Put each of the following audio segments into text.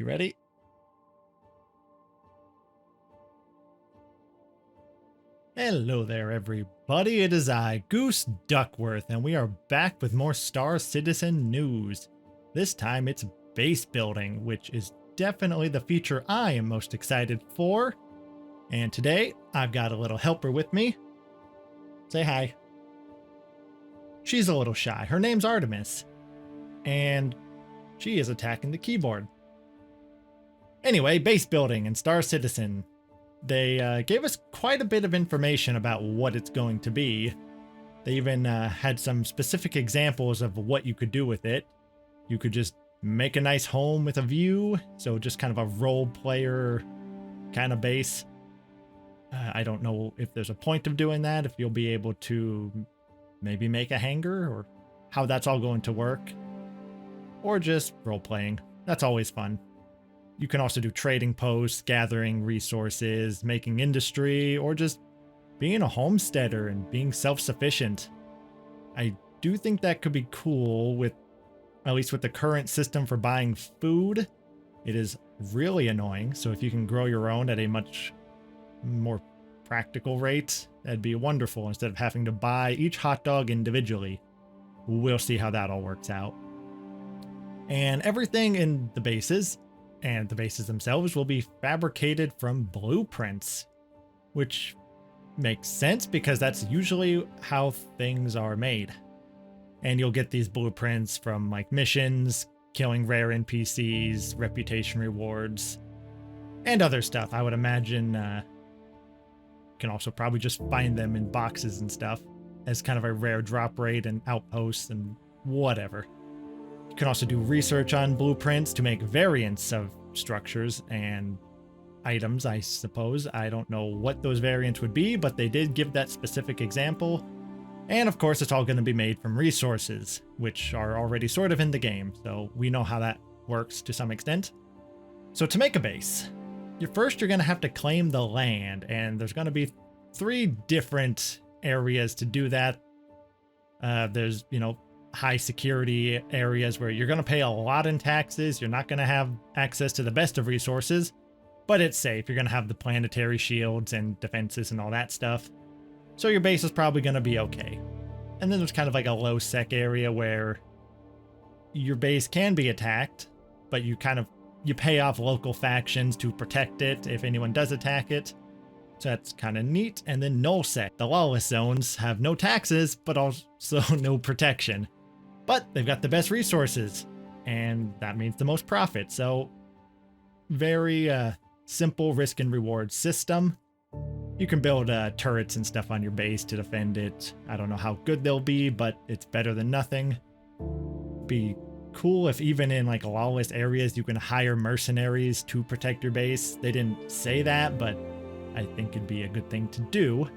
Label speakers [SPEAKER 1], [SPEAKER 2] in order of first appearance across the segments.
[SPEAKER 1] You ready? Hello there, everybody. It is I, Goose Duckworth, and we are back with more Star Citizen news. This time it's base building, which is definitely the feature I am most excited for. And today I've got a little helper with me. Say hi. She's a little shy. Her name's Artemis, and she is attacking the keyboard. Anyway, base building and Star Citizen. They gave us quite a bit of information about what it's going to be. They even had some specific examples of what you could do with it. You could just make a nice home with a view, so just kind of a role player kind of base. I don't know if there's a point of doing that, if you'll be able to maybe make a hangar, or how that's all going to work. Or just role playing. That's always fun. You can also do trading posts, gathering resources, making industry, or just being a homesteader and being self-sufficient. I do think that could be cool with, at least with the current system for buying food. It is really annoying, so if you can grow your own at a much more practical rate, that'd be wonderful instead of having to buy each hot dog individually. We'll see how that all works out. And everything in the bases and the bases themselves will be fabricated from blueprints, which makes sense because that's usually how things are made. And you'll get these blueprints from like missions, killing rare NPCs, reputation rewards, and other stuff. I would imagine you can also probably just find them in boxes and stuff as kind of a rare drop rate and outposts and whatever. You can also do research on blueprints to make variants of structures and items, I suppose. I don't know what those variants would be, but they did give that specific example. And of course, it's all going to be made from resources, which are already sort of in the game, so we know how that works to some extent. So to make a base, you're going to have to claim the land, and there's going to be 3 different areas to do that. There's, high security areas where you're going to pay a lot in taxes. You're not going to have access to the best of resources, but it's safe. You're going to have the planetary shields and defenses and all that stuff. So your base is probably going to be okay. And then there's kind of like a low sec area where your base can be attacked, but you pay off local factions to protect it if anyone does attack it. So that's kind of neat. And then null sec. The lawless zones have no taxes, but also no protection. But they've got the best resources, and that means the most profit. So very simple risk and reward system. You can build turrets and stuff on your base to defend it. I don't know how good they'll be, but it's better than nothing. Be cool if even in like lawless areas you can hire mercenaries to protect your base. They didn't say that, but I think it'd be a good thing to do.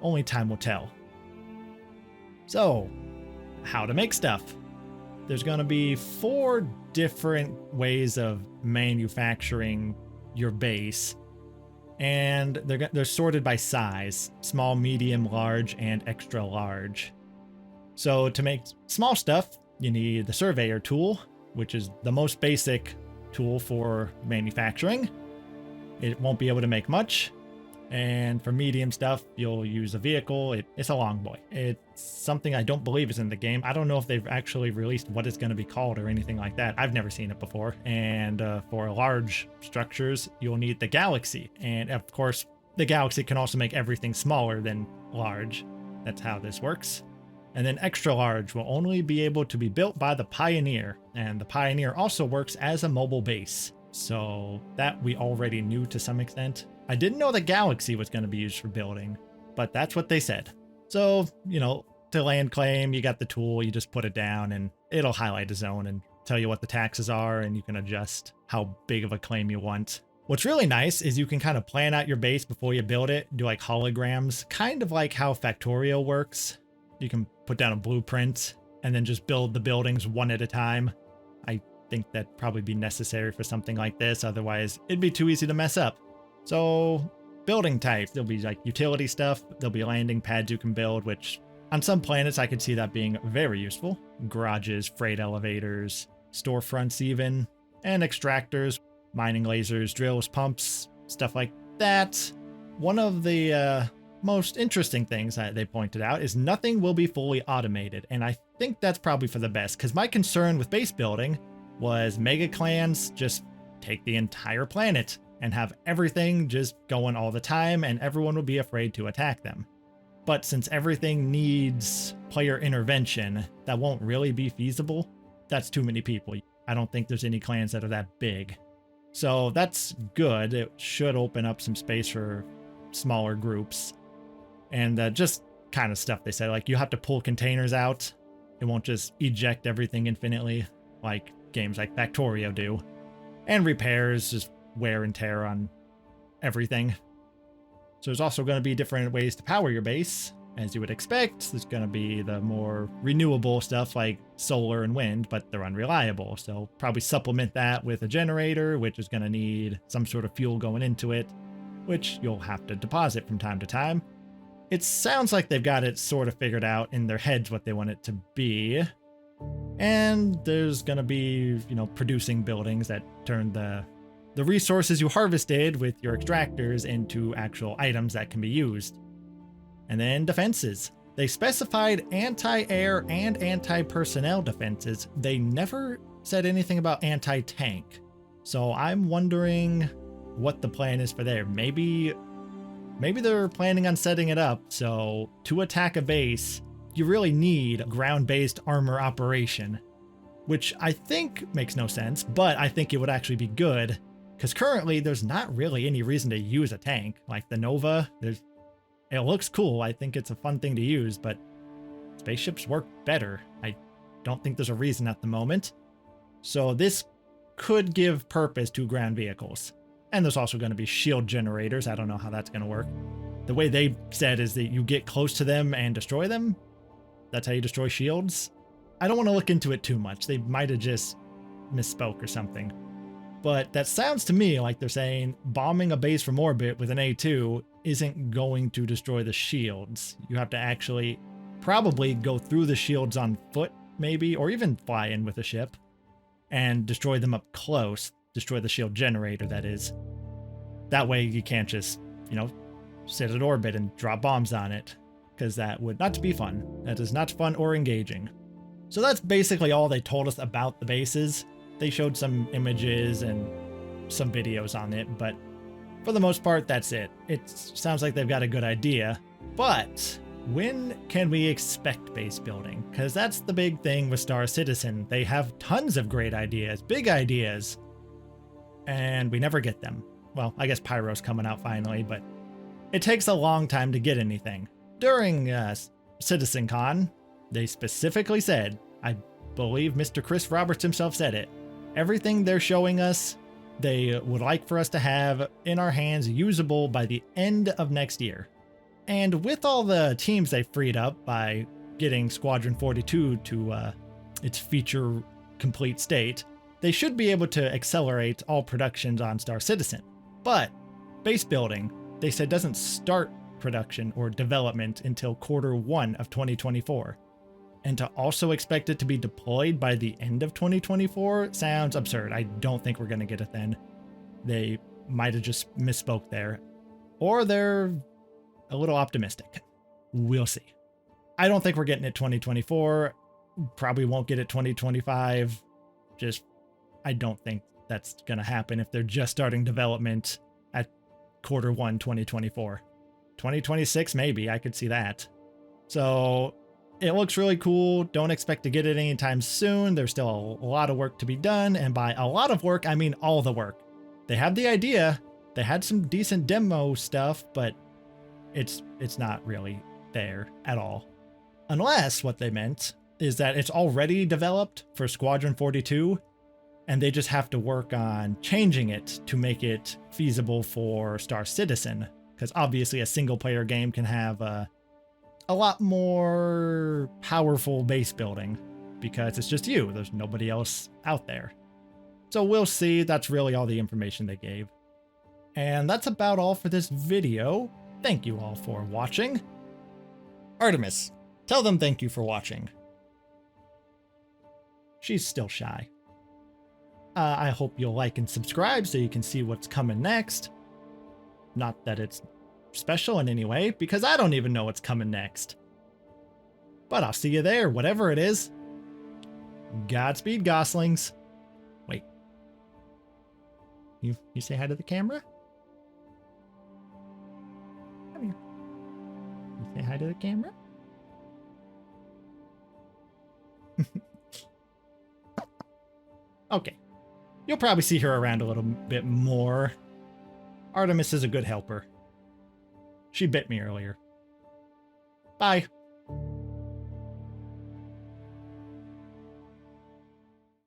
[SPEAKER 1] Only time will tell. So, how to make stuff. There's going to be 4 different ways of manufacturing your base, and they're sorted by size: small, medium, large, and extra large. So to make small stuff, you need the surveyor tool, which is the most basic tool for manufacturing. It won't be able to make much. And for medium stuff, you'll use a vehicle. It's a longboy. It's something I don't believe is in the game. I don't know if they've actually released what it's going to be called or anything like that. I've never seen it before. And for large structures, you'll need the Galaxy. And of course, the Galaxy can also make everything smaller than large. That's how this works. And then extra large will only be able to be built by the Pioneer. And the Pioneer also works as a mobile base. So that we already knew to some extent. I didn't know the Galaxy was going to be used for building, but that's what they said. So, to land claim, you got the tool, you just put it down and it'll highlight a zone and tell you what the taxes are, and you can adjust how big of a claim you want. What's really nice is you can kind of plan out your base before you build it, do like holograms, kind of like how Factorio works. You can put down a blueprint and then just build the buildings one at a time. I think that'd probably be necessary for something like this, otherwise it'd be too easy to mess up. So, building types, there'll be like utility stuff, there'll be landing pads you can build, which on some planets I could see that being very useful. Garages, freight elevators, storefronts even. and extractors, mining lasers, drills, pumps, stuff like that. One of the most interesting things that they pointed out is nothing will be fully automated, and I think that's probably for the best, because my concern with base building was mega clans just take the entire planet and have everything just going all the time, and everyone would be afraid to attack them. But since everything needs player intervention, that won't really be feasible. That's too many people. I don't think there's any clans that are that big. So that's good. It should open up some space for smaller groups. And just kind of stuff they said, like you have to pull containers out. It won't just eject everything infinitely like games like Factorio do. And repairs, just wear and tear on everything. So there's also going to be different ways to power your base. As you would expect, there's going to be the more renewable stuff like solar and wind, but they're unreliable. So probably supplement that with a generator, which is going to need some sort of fuel going into it, which you'll have to deposit from time to time. It sounds like they've got it sort of figured out in their heads what they want it to be. And there's going to be, producing buildings that turn the resources you harvested with your extractors into actual items that can be used. And then defenses. They specified anti-air and anti-personnel defenses. They never said anything about anti-tank. So I'm wondering what the plan is for there. Maybe they're planning on setting it up so to attack a base, you really need ground-based armor operation, which I think makes no sense, but I think it would actually be good, because currently there's not really any reason to use a tank. Like the Nova, it looks cool. I think it's a fun thing to use, but spaceships work better. I don't think there's a reason at the moment. So this could give purpose to ground vehicles. And there's also going to be shield generators. I don't know how that's going to work. The way they said is that you get close to them and destroy them. That's how you destroy shields. I don't want to look into it too much. They might have just misspoke or something. But that sounds to me like they're saying bombing a base from orbit with an A2 isn't going to destroy the shields. You have to actually probably go through the shields on foot, maybe, or even fly in with a ship and destroy them up close. Destroy the shield generator, that is. That way you can't just, sit at orbit and drop bombs on it, because that would not be fun. That is not fun or engaging. So that's basically all they told us about the bases. They showed some images and some videos on it, but for the most part, that's it. It sounds like they've got a good idea, but when can we expect base building? Because that's the big thing with Star Citizen. They have tons of great ideas, big ideas, and we never get them. Well, I guess Pyro's coming out finally, but it takes a long time to get anything. During Citizencon, they specifically said, I believe Mr. Chris Roberts himself said it, everything they're showing us, they would like for us to have in our hands usable by the end of next year. And with all the teams they freed up by getting Squadron 42 to its feature complete state, they should be able to accelerate all productions on Star Citizen. But base building, they said, doesn't start production or development until Q1 of 2024. And to also expect it to be deployed by the end of 2024 sounds absurd. I don't think we're going to get it then. They might have just misspoke there. Or they're a little optimistic. We'll see. I don't think we're getting it 2024. Probably won't get it 2025. I don't think that's going to happen if they're just starting development at Q1 2024. 2026, maybe. I could see that. So it looks really cool. Don't expect to get it anytime soon. There's still a lot of work to be done. And by a lot of work, I mean all the work. They have the idea. They had some decent demo stuff, but it's not really there at all. Unless what they meant is that it's already developed for Squadron 42, and they just have to work on changing it to make it feasible for Star Citizen. Because obviously a single player game can have a lot more powerful base building because it's just you. There's nobody else out there. So we'll see. That's really all the information they gave. And that's about all for this video. Thank you all for watching. Artemis, tell them thank you for watching. She's still shy. I hope you'll like and subscribe so you can see what's coming next. Not that it's special in any way, because I don't even know what's coming next. But I'll see you there, whatever it is. Godspeed, goslings. Wait. You say hi to the camera? Come here. You say hi to the camera? Okay. You'll probably see her around a little bit more. Artemis is a good helper. She bit me earlier. Bye.